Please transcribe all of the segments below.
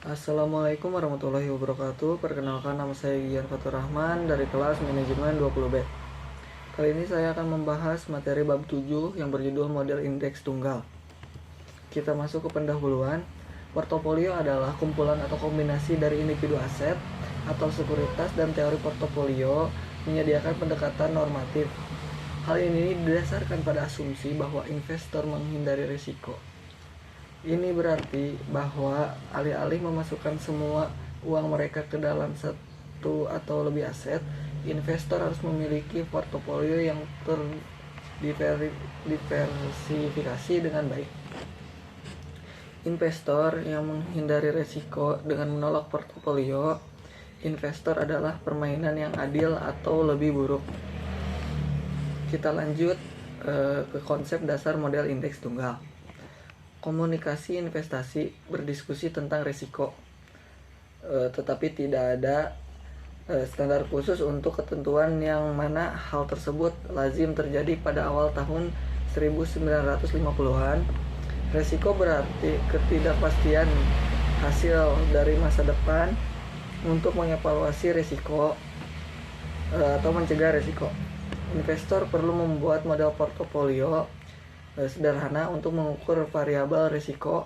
Assalamualaikum warahmatullahi wabarakatuh. Perkenalkan, nama saya Gian Fatur Rahman dari kelas Manajemen 20B. Kali ini saya akan membahas materi bab 7 yang berjudul model indeks tunggal. Kita masuk ke pendahuluan. Portofolio adalah kumpulan atau kombinasi dari individu aset atau sekuritas, dan teori portofolio menyediakan pendekatan normatif. Hal ini didasarkan pada asumsi bahwa investor menghindari risiko. Ini berarti bahwa alih-alih memasukkan semua uang mereka ke dalam satu atau lebih aset, investor harus memiliki portofolio yang terdiversifikasi dengan baik. Investor yang menghindari risiko dengan menolak portofolio investor adalah permainan yang adil atau lebih buruk. Kita lanjut ke konsep dasar model indeks tunggal. Komunikasi investasi berdiskusi tentang risiko, tetapi tidak ada standar khusus untuk ketentuan yang mana hal tersebut lazim terjadi pada awal tahun 1950-an. Risiko berarti ketidakpastian hasil dari masa depan. Untuk mengevaluasi risiko atau mencegah risiko, investor perlu membuat model portofolio sederhana untuk mengukur variabel risiko.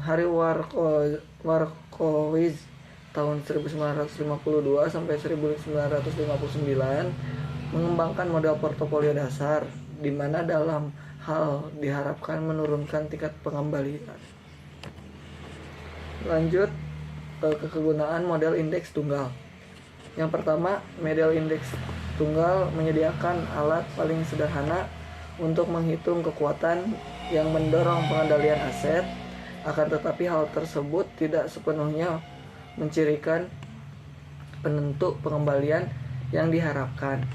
Harry Warkowitz tahun 1952 sampai 1959 mengembangkan model portofolio dasar, di mana dalam hal diharapkan menurunkan tingkat pengembalian. Lanjut ke kegunaan model indeks tunggal. Yang pertama, model indeks tunggal menyediakan alat paling sederhana untuk menghitung kekuatan yang mendorong pengendalian aset, akan tetapi hal tersebut tidak sepenuhnya mencirikan penentu pengembalian yang diharapkan.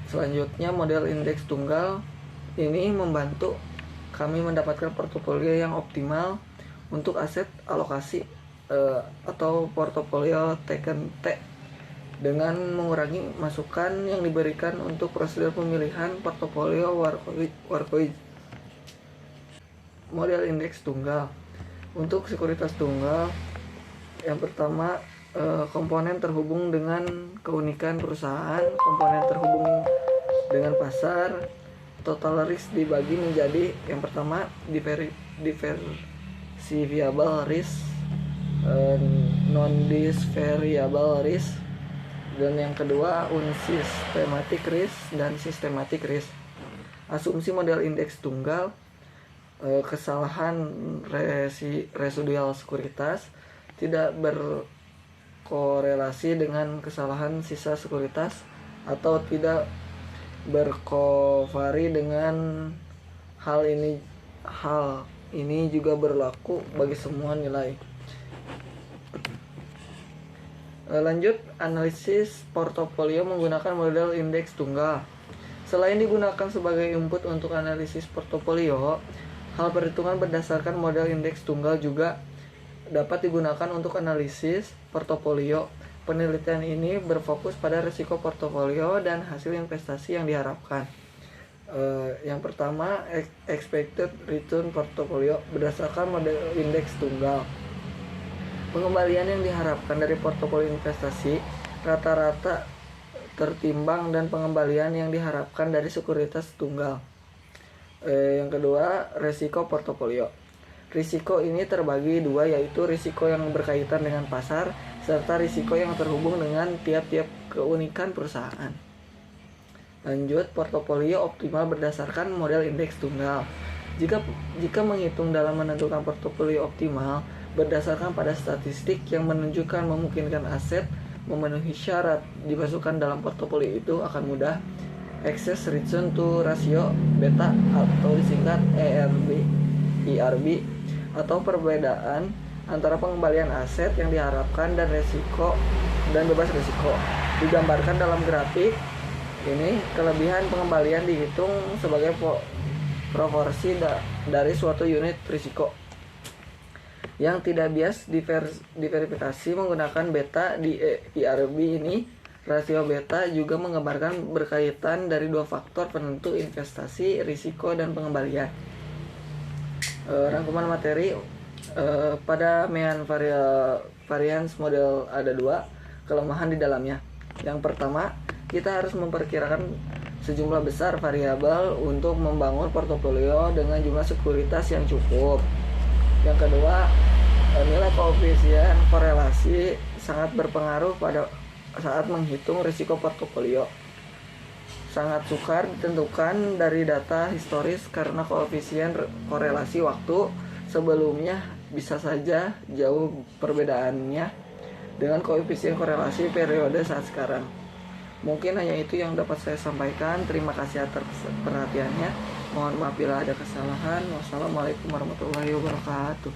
Selanjutnya, model indeks tunggal ini membantu kami mendapatkan portofolio yang optimal untuk aset alokasi atau portofolio taken T, dengan mengurangi masukan yang diberikan untuk prosedur pemilihan portofolio Warkowitz. Model indeks tunggal untuk sekuritas tunggal. Yang pertama, komponen terhubung dengan keunikan perusahaan, komponen terhubung dengan pasar. Total risk dibagi menjadi yang pertama diversifiable risk, non-variable risk, dan yang kedua unsystematic risk dan systematic risk. Asumsi model indeks tunggal, kesalahan residual sekuritas tidak berkorelasi dengan kesalahan sisa sekuritas atau tidak berkovari dengan hal ini juga berlaku bagi semua nilai. Lanjut, analisis portofolio menggunakan model indeks tunggal. Selain digunakan sebagai input untuk analisis portofolio, hal perhitungan berdasarkan model indeks tunggal juga dapat digunakan untuk analisis portofolio. Penelitian ini berfokus pada risiko portofolio dan hasil investasi yang diharapkan. Yang pertama, expected return portofolio berdasarkan model indeks tunggal. Pengembalian yang diharapkan dari portofolio investasi rata-rata tertimbang dan pengembalian yang diharapkan dari sekuritas tunggal. Yang kedua, risiko portofolio. Risiko ini terbagi dua, yaitu risiko yang berkaitan dengan pasar serta risiko yang terhubung dengan tiap-tiap keunikan perusahaan. Lanjut, portofolio optimal berdasarkan model indeks tunggal. Jika menghitung dalam menentukan portofolio optimal berdasarkan pada statistik yang menunjukkan memungkinkan aset memenuhi syarat dimasukkan dalam portofolio itu akan mudah. Excess return to ratio beta atau disingkat IRB atau perbedaan antara pengembalian aset yang diharapkan dan resiko dan bebas risiko digambarkan dalam grafik ini. Kelebihan pengembalian dihitung sebagai proporsi dari suatu unit risiko yang tidak bias diverifikasi menggunakan beta di IRB ini. Rasio beta juga menggambarkan berkaitan dari dua faktor penentu investasi, risiko dan pengembalian. Rangkuman materi Pada Mean variance model ada dua kelemahan di dalamnya. Yang pertama, kita harus memperkirakan sejumlah besar variabel untuk membangun portofolio dengan jumlah sekuritas yang cukup. Yang kedua, nilai koefisien korelasi sangat berpengaruh pada saat menghitung risiko portofolio. Sangat sukar ditentukan dari data historis karena koefisien korelasi waktu sebelumnya bisa saja jauh perbedaannya dengan koefisien korelasi periode saat sekarang. Mungkin hanya itu yang dapat saya sampaikan. Terima kasih atas perhatiannya. Mohon maaf bila ada kesalahan. Wassalamualaikum warahmatullahi wabarakatuh.